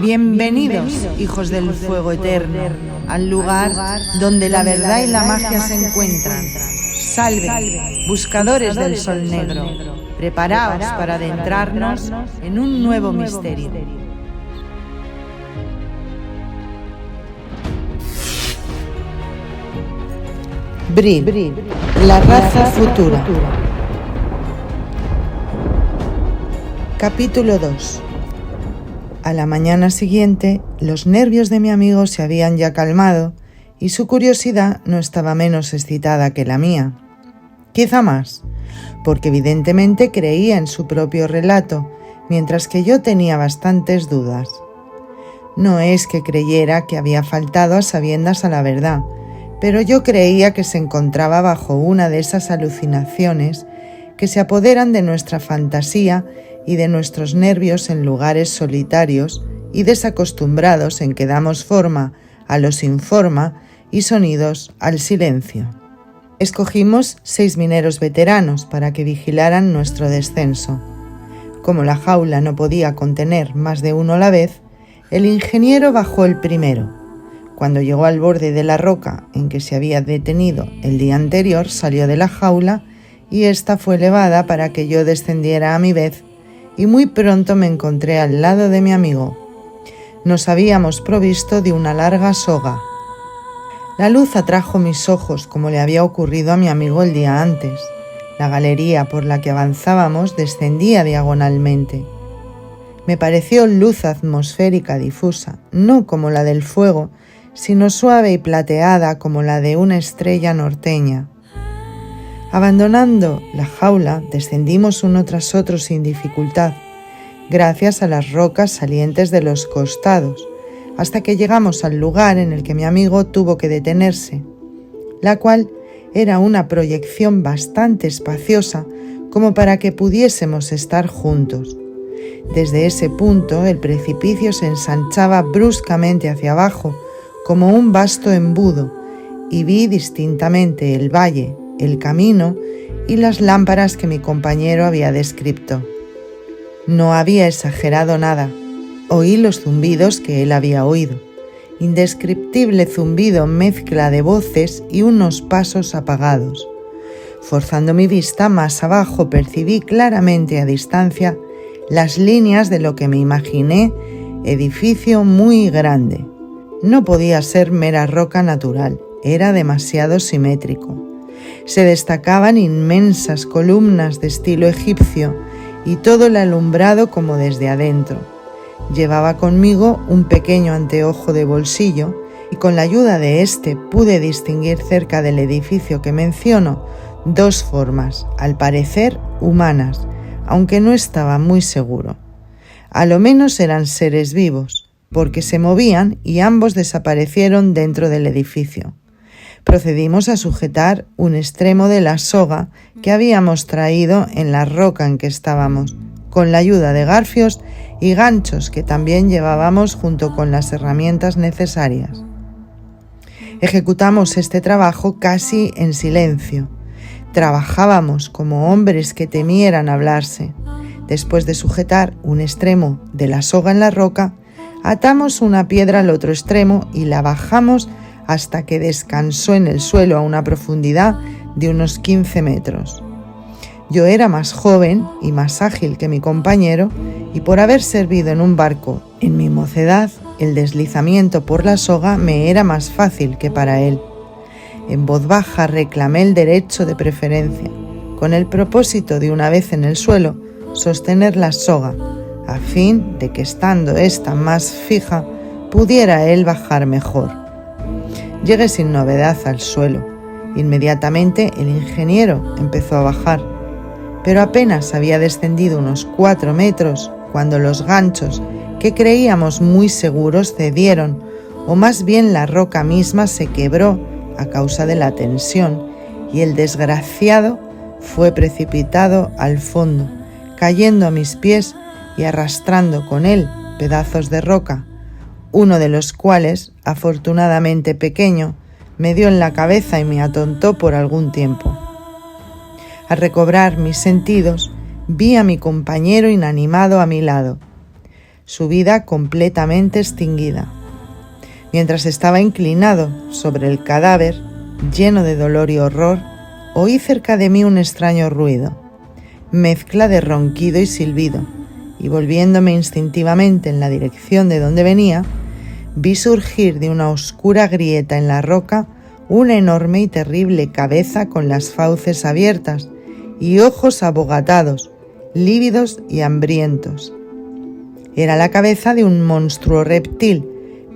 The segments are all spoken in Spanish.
Bienvenidos, hijos del fuego eterno, al lugar donde la verdad y la magia se encuentran. Salve, buscadores del sol negro, preparaos para adentrarnos en un nuevo misterio. Bree, la raza futura. Capítulo 2. A la mañana siguiente, los nervios de mi amigo se habían ya calmado y su curiosidad no estaba menos excitada que la mía. Quizá más, porque evidentemente creía en su propio relato, mientras que yo tenía bastantes dudas. No es que creyera que había faltado a sabiendas a la verdad, pero yo creía que se encontraba bajo una de esas alucinaciones que se apoderan de nuestra fantasía y de nuestros nervios en lugares solitarios y desacostumbrados en que damos forma a lo sin forma y sonidos al silencio. Escogimos 6 mineros veteranos para que vigilaran nuestro descenso. Como la jaula no podía contener más de uno a la vez, el ingeniero bajó el primero. Cuando llegó al borde de la roca en que se había detenido el día anterior, salió de la jaula y ésta fue elevada para que yo descendiera a mi vez, y muy pronto me encontré al lado de mi amigo. Nos habíamos provisto de una larga soga. La luz atrajo mis ojos como le había ocurrido a mi amigo el día antes. La galería por la que avanzábamos descendía diagonalmente. Me pareció luz atmosférica difusa, no como la del fuego, sino suave y plateada como la de una estrella norteña. Abandonando la jaula, descendimos uno tras otro sin dificultad, gracias a las rocas salientes de los costados, hasta que llegamos al lugar en el que mi amigo tuvo que detenerse, la cual era una proyección bastante espaciosa como para que pudiésemos estar juntos. Desde ese punto el precipicio se ensanchaba bruscamente hacia abajo, como un vasto embudo, y vi distintamente el valle, el camino y las lámparas que mi compañero había descrito. No había exagerado nada. Oí los zumbidos que él había oído. Indescriptible zumbido, mezcla de voces y unos pasos apagados. Forzando mi vista más abajo, percibí claramente a distancia las líneas de lo que me imaginé edificio muy grande. No podía ser mera roca natural, era demasiado simétrico. Se destacaban inmensas columnas de estilo egipcio y todo el alumbrado como desde adentro. Llevaba conmigo un pequeño anteojo de bolsillo y con la ayuda de este pude distinguir cerca del edificio que menciono 2 formas, al parecer humanas, aunque no estaba muy seguro. A lo menos eran seres vivos, porque se movían y ambos desaparecieron dentro del edificio. Procedimos a sujetar un extremo de la soga que habíamos traído en la roca en que estábamos, con la ayuda de garfios y ganchos que también llevábamos junto con las herramientas necesarias. Ejecutamos este trabajo casi en silencio. Trabajábamos como hombres que temieran hablarse. Después de sujetar un extremo de la soga en la roca, atamos una piedra al otro extremo y la bajamos hasta que descansó en el suelo a una profundidad de unos 15 metros. Yo era más joven y más ágil que mi compañero, y por haber servido en un barco en mi mocedad, el deslizamiento por la soga me era más fácil que para él. En voz baja reclamé el derecho de preferencia, con el propósito de, una vez en el suelo, sostener la soga, a fin de que, estando ésta más fija, pudiera él bajar mejor. Llegué sin novedad al suelo. Inmediatamente el ingeniero empezó a bajar, pero apenas había descendido unos 4 metros cuando los ganchos, que creíamos muy seguros, cedieron, o más bien la roca misma se quebró a causa de la tensión, y el desgraciado fue precipitado al fondo, cayendo a mis pies y arrastrando con él pedazos de roca, uno de los cuales, afortunadamente pequeño, me dio en la cabeza y me atontó por algún tiempo. Al recobrar mis sentidos, vi a mi compañero inanimado a mi lado. su vida completamente extinguida. Mientras estaba inclinado sobre el cadáver, lleno de dolor y horror, oí cerca de mí un extraño ruido, mezcla de ronquido y silbido, y volviéndome instintivamente en la dirección de donde venía, vi surgir de una oscura grieta en la roca una enorme y terrible cabeza con las fauces abiertas y ojos abogatados, lívidos y hambrientos. Era la cabeza de un monstruo reptil,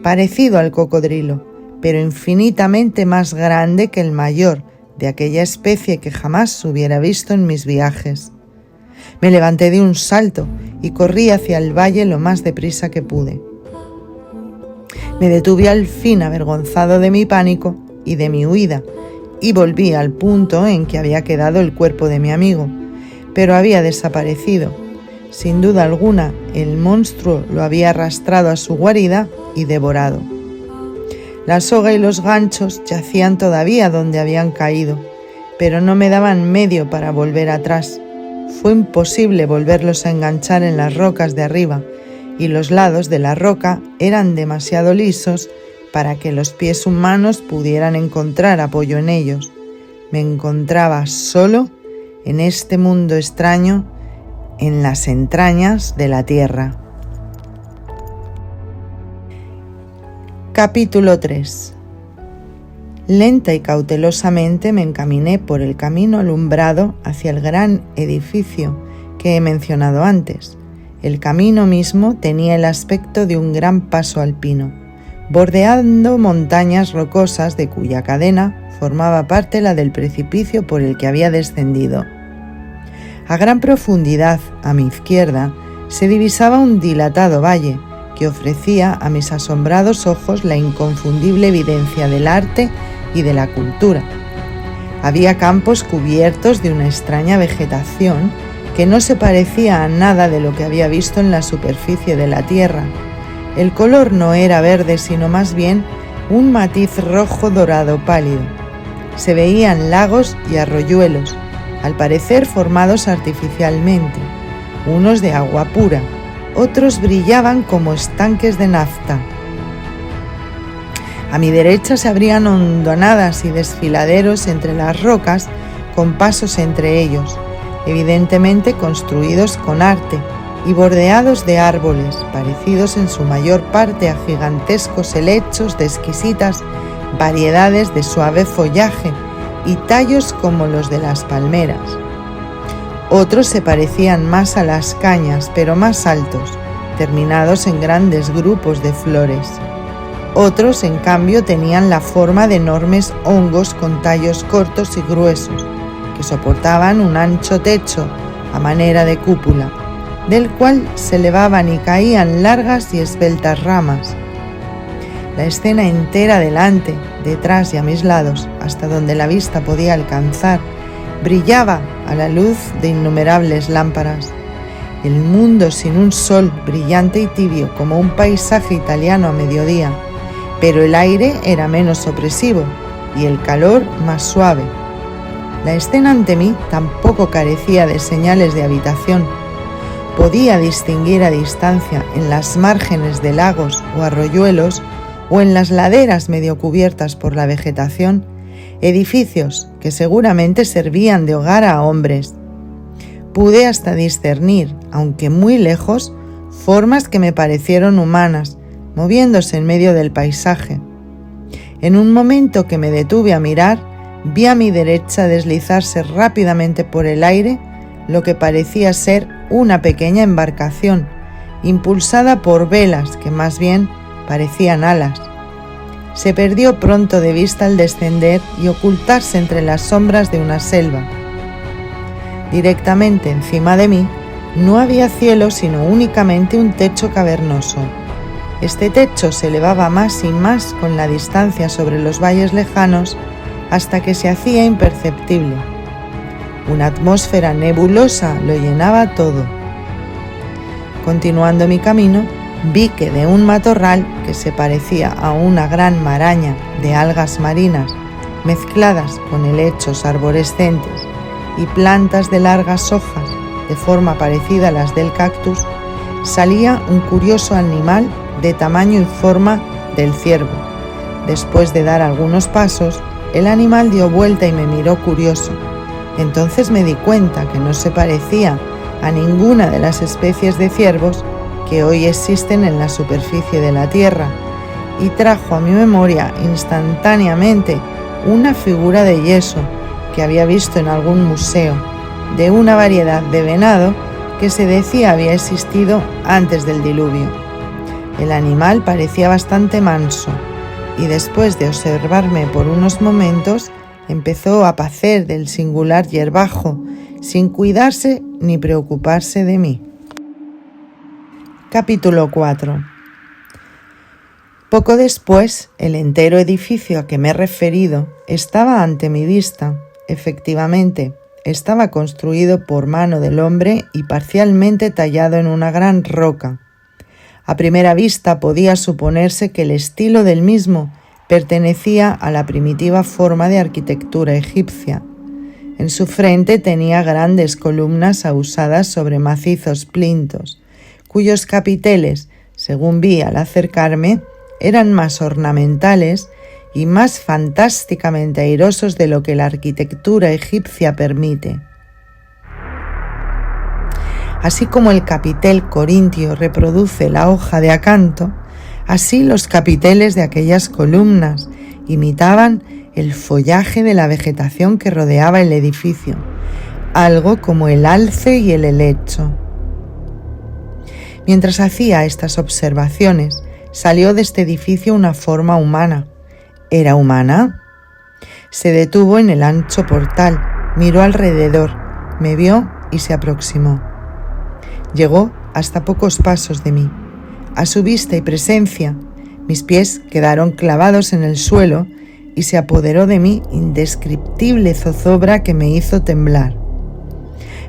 parecido al cocodrilo, pero infinitamente más grande que el mayor de aquella especie que jamás hubiera visto en mis viajes. Me levanté de un salto y corrí hacia el valle lo más deprisa que pude. Me detuve al fin avergonzado de mi pánico y de mi huida, y volví al punto en que había quedado el cuerpo de mi amigo, pero había desaparecido. Sin duda alguna, el monstruo lo había arrastrado a su guarida y devorado. La soga y los ganchos yacían todavía donde habían caído, pero no me daban medio para volver atrás. Fue imposible volverlos a enganchar en las rocas de arriba, y los lados de la roca eran demasiado lisos para que los pies humanos pudieran encontrar apoyo en ellos. Me encontraba solo en este mundo extraño, en las entrañas de la tierra. Capítulo 3. Lenta y cautelosamente me encaminé por el camino alumbrado hacia el gran edificio que he mencionado antes. El camino mismo tenía el aspecto de un gran paso alpino, bordeando montañas rocosas de cuya cadena formaba parte la del precipicio por el que había descendido. A gran profundidad, a mi izquierda, se divisaba un dilatado valle que ofrecía a mis asombrados ojos la inconfundible evidencia del arte y de la cultura. Había campos cubiertos de una extraña vegetación que no se parecía a nada de lo que había visto en la superficie de la tierra. El color no era verde, sino más bien un matiz rojo dorado pálido. Se veían lagos y arroyuelos, al parecer formados artificialmente, unos de agua pura, otros brillaban como estanques de nafta. A mi derecha se abrían hondonadas y desfiladeros entre las rocas, con pasos entre ellos, evidentemente construidos con arte y bordeados de árboles, parecidos en su mayor parte a gigantescos helechos de exquisitas variedades de suave follaje y tallos como los de las palmeras. Otros se parecían más a las cañas, pero más altos, terminados en grandes grupos de flores. Otros, en cambio, tenían la forma de enormes hongos con tallos cortos y gruesos, que soportaban un ancho techo a manera de cúpula, del cual se elevaban y caían largas y esbeltas ramas. La escena entera delante, detrás y a mis lados, hasta donde la vista podía alcanzar, brillaba a la luz de innumerables lámparas. El mundo sin un sol, brillante y tibio como un paisaje italiano a mediodía, pero el aire era menos opresivo y el calor más suave. La escena ante mí tampoco carecía de señales de habitación. Podía distinguir a distancia en las márgenes de lagos o arroyuelos o en las laderas medio cubiertas por la vegetación, edificios que seguramente servían de hogar a hombres. Pude hasta discernir, aunque muy lejos, formas que me parecieron humanas, moviéndose en medio del paisaje. En un momento que me detuve a mirar, vi a mi derecha deslizarse rápidamente por el aire lo que parecía ser una pequeña embarcación, impulsada por velas que más bien parecían alas. Se perdió pronto de vista al descender y ocultarse entre las sombras de una selva. Directamente encima de mí no había cielo sino únicamente un techo cavernoso. Este techo se elevaba más y más con la distancia sobre los valles lejanos hasta que se hacía imperceptible. Una atmósfera nebulosa lo llenaba todo. Continuando mi camino, vi que de un matorral que se parecía a una gran maraña de algas marinas mezcladas con helechos arborescentes y plantas de largas hojas de forma parecida a las del cactus, salía un curioso animal de tamaño y forma del ciervo. Después de dar algunos pasos, el animal dio vuelta y me miró curioso. Entonces me di cuenta que no se parecía a ninguna de las especies de ciervos que hoy existen en la superficie de la tierra, y trajo a mi memoria instantáneamente una figura de yeso que había visto en algún museo, de una variedad de venado que se decía había existido antes del diluvio. El animal parecía bastante manso, y después de observarme por unos momentos, empezó a pacer del singular hierbajo, sin cuidarse ni preocuparse de mí. Capítulo 4. Poco después, el entero edificio a que me he referido estaba ante mi vista. Efectivamente, estaba construido por mano del hombre y parcialmente tallado en una gran roca. A primera vista podía suponerse que el estilo del mismo pertenecía a la primitiva forma de arquitectura egipcia. En su frente tenía grandes columnas ahusadas sobre macizos plintos, cuyos capiteles, según vi al acercarme, eran más ornamentales y más fantásticamente airosos de lo que la arquitectura egipcia permite. Así como el capitel corintio reproduce la hoja de acanto, así los capiteles de aquellas columnas imitaban el follaje de la vegetación que rodeaba el edificio, algo como el alce y el helecho. Mientras hacía estas observaciones, salió de este edificio una forma humana. ¿Era humana? Se detuvo en el ancho portal, miró alrededor, me vio y se aproximó. Llegó hasta pocos pasos de mí. A su vista y presencia, mis pies quedaron clavados en el suelo y se apoderó de mí indescriptible zozobra que me hizo temblar.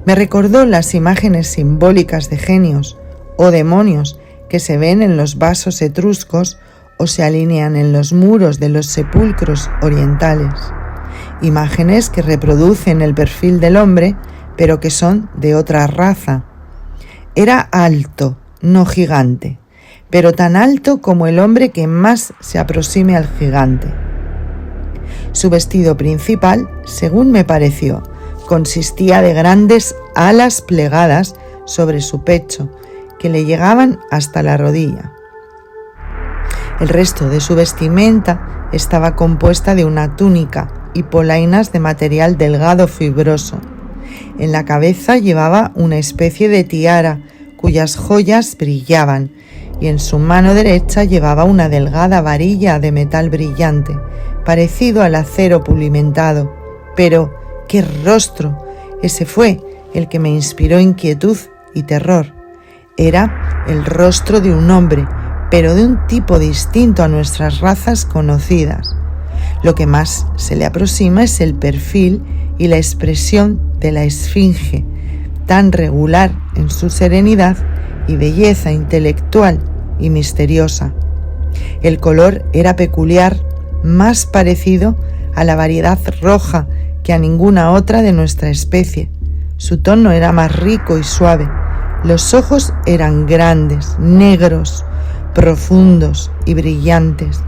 Me recordó las imágenes simbólicas de genios o demonios que se ven en los vasos etruscos o se alinean en los muros de los sepulcros orientales. Imágenes que reproducen el perfil del hombre, pero que son de otra raza. Era alto, no gigante, pero tan alto como el hombre que más se aproxime al gigante. Su vestido principal, según me pareció, consistía de grandes alas plegadas sobre su pecho, que le llegaban hasta la rodilla. El resto de su vestimenta estaba compuesta de una túnica y polainas de material delgado fibroso. En la cabeza llevaba una especie de tiara cuyas joyas brillaban, y en su mano derecha llevaba una delgada varilla de metal brillante, parecido al acero pulimentado. Pero ¡qué rostro! Ese fue el que me inspiró inquietud y terror. Era el rostro de un hombre, pero de un tipo distinto a nuestras razas conocidas. Lo que más se le aproxima es el perfil y la expresión de la esfinge, tan regular en su serenidad y belleza intelectual y misteriosa. El color era peculiar, más parecido a la variedad roja que a ninguna otra de nuestra especie. Su tono era más rico y suave. Los ojos eran grandes, negros, profundos y brillantes,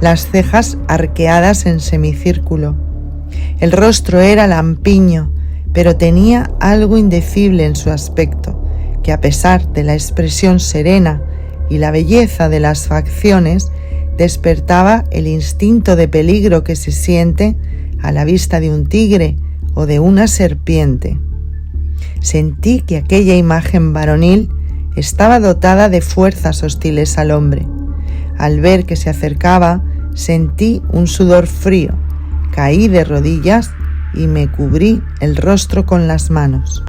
las cejas arqueadas en semicírculo. El rostro era lampiño, pero tenía algo indecible en su aspecto, que a pesar de la expresión serena y la belleza de las facciones, despertaba el instinto de peligro que se siente a la vista de un tigre o de una serpiente. Sentí que aquella imagen varonil estaba dotada de fuerzas hostiles al hombre. Al ver que se acercaba, sentí un sudor frío, caí de rodillas y me cubrí el rostro con las manos.